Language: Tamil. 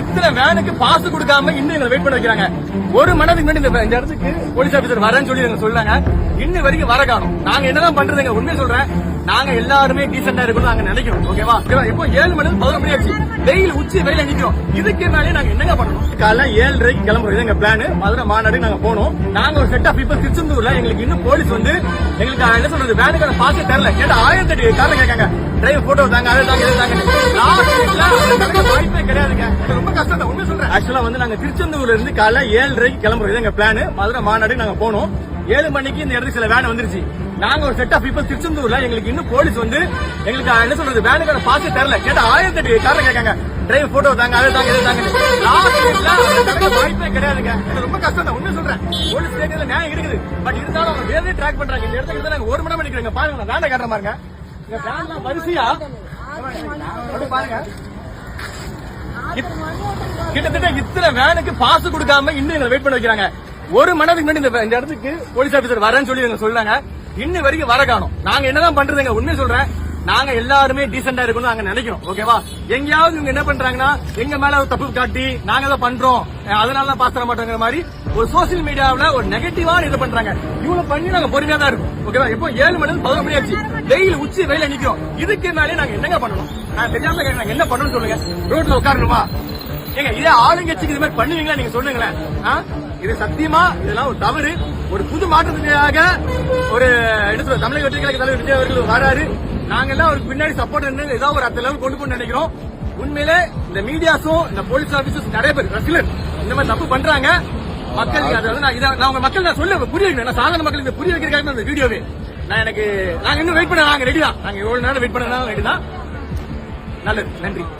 இத்தனை வேனுக்கு பாஸ் கொடுக்காம இன்னும் எங்களை வெயிட் பண்ண வைக்கிறாங்க. ஒரு மணி நேரத்துக்கு முன்னாடி இந்த இடத்துக்கு போலீஸ் ஆபீசர் வரேன்னு சொல்லி எங்க சொல்றாங்க. இன்னும் வரைக்கும் வர காணும். நாங்க என்னதான் பண்றதுங்க? உண்மையை சொல்றேன், நாங்க எல்லாருமே டீசெண்டா இருக்கணும் நாங்க நினைக்கிறோம். ஓகேவா? இப்போ 7 மணி 11 மணி ஆச்சு. வெயில் உச்சி வெயில நிக்கிறோம். இதுக்கு மேலே நாங்க என்னங்க பண்ணணும்? காலைல 7:30 கிளம்புறோம். எங்க பிளான் மதுரை மாநாடு நாங்க போனோம். நாங்க ஒரு செட் ஆஃப் பீப்பிள் திருச்செந்தூர்ல எங்களுக்கு இன்னும் போலீஸ் வந்து எங்களுக்கு என்ன சொல்றது வேனுக்கான பாஸ் தரல. கேட்டா 1008 காரணம் கேட்காங்க. டிரைவர் போட்டோ தாங்க, அதை தாங்க, இதை தாங்க. வாய்ப்பே கிடையாதுங்க. ரொம்ப கஷ்டம் தான். உண்மை சொல்றேன். ஆக்சுவலா வந்து நாங்க திருச்செந்தூர்ல இருந்து காலைல 7:30 கிளம்புறோம். எங்க பிளான் மதுரை மாநாடு நாங்க போனோம். 7 மணிக்கு இந்த இடத்துக்கு சில வேன் வந்துருச்சு. நாங்க ஒரு செட் ஆஃப் பீப்பிள் திருச்செந்தூர்ல எங்களுக்கு இன்னும் போலீஸ் வந்து எங்களுக்கு என்ன சொல்றது வேனுக்கான பாஸ் தரல. கேட்டா 1008 காரணம் கேட்காங்க. டிரைவர் போட்டோ தாங்க, அதை தாங்க, இதை தாங்க. வாய்ப்பே கிடையாதுங்க. ரொம்ப கஷ்டம் தான். உண்மை சொல்றேன். போலீஸ் கேட்கறதுல நியாயம் இருக்குது. பட் இருந்தாலும் அவங்க வேலையை ட்ராக் பண்றாங்க. இந்த இடத்துக்கு நாங்க 1 மணி நேரம் நிக்கிறோம். பாருங்க, வேலை காட்டுற பாருங்க. வரிசையா பாருங்க. கிட்டத்தட்ட இத்தனை வேனுக்கு பாஸ் கொடுக்காம இன்னும் எங்களை வெயிட் பண்ண வைக்கிறாங்க. 1 மணி நேரத்துக்கு முன்னாடி இந்த இடத்துக்கு போலீஸ் ஆபீசர் வரேன்னு சொல்லி எங்க சொல்றாங்க. இன்னும் வரைக்கும் வர காணும். நாங்க என்னதான் பண்றதுங்க? உண்மையை சொல்றேன், நாங்க எல்லாருமே டீசெண்டா இருக்கணும் நாங்க நினைக்கிறோம். ஓகேவா? எங்கேயாவது இவங்க என்ன பண்றாங்கன்னா எங்க மேல தப்பு காட்டி நாங்க அதை பண்றோம், அதனால பாஸ் தர மாட்டோங்கிற மாதிரி ஒரு சோசியல் மீடியாவில ஒரு நெகட்டிவான இது பண்றாங்க. இவ்வளவு பண்ணி நாங்க பொறுமையா தான் இருக்கும். ஓகேவா? இப்போ 7 மணி 11 மணி ஆச்சு. வெயில் உச்சி வெயில நிக்கிறோம். இதுக்கு மேலே நாங்க என்னங்க பண்ணணும்? நான் தெரியாம நாங்க என்ன பண்ணணும்னு சொல்லுங்க. ரோட்ல உட்காரணுமா? ஏங்க இதே ஆளுங்கட்சிக்கு இது மாதிரி பண்ணுவீங்களா? நீங்க சொல்லுங்களேன். இது சத்தியமா இதெல்லாம் ஒரு தவறு. ஒரு புது மாற்றத்துக்காக ஒரு தமிழக வெற்றி கழக தலைவர் விஜய் அவர்கள் வராரு. நாங்க எல்லாம் அவருக்கு பின்னாடி சப்போர்ட் ஏதாவது ஒரு அந்த லெவல் கொண்டு போய் நினைக்கிறோம். உண்மையிலே இந்த மீடியாஸும் இந்த போலீஸ் ஆபீசர்ஸ் நிறைய பேர் ரசிகர் இந்த மாதிரி தப்பு பண்றாங்க. மக்களுக்கு அதாவது நான் உங்க மக்கள் நான் சொல்ல புரிய வைக்கிறேன். நான் சாதாரண மக்களுக்கு புரிய வைக்கிறதுக்காக அந்த வீடியோவே நாங்க இன்னும் வெயிட் பண்ண நாங்க ரெடி தான். நாங்க எவ்வளவு நேரம் வெயிட் பண்ண ரெடி தான். நல்லது. நன்றி.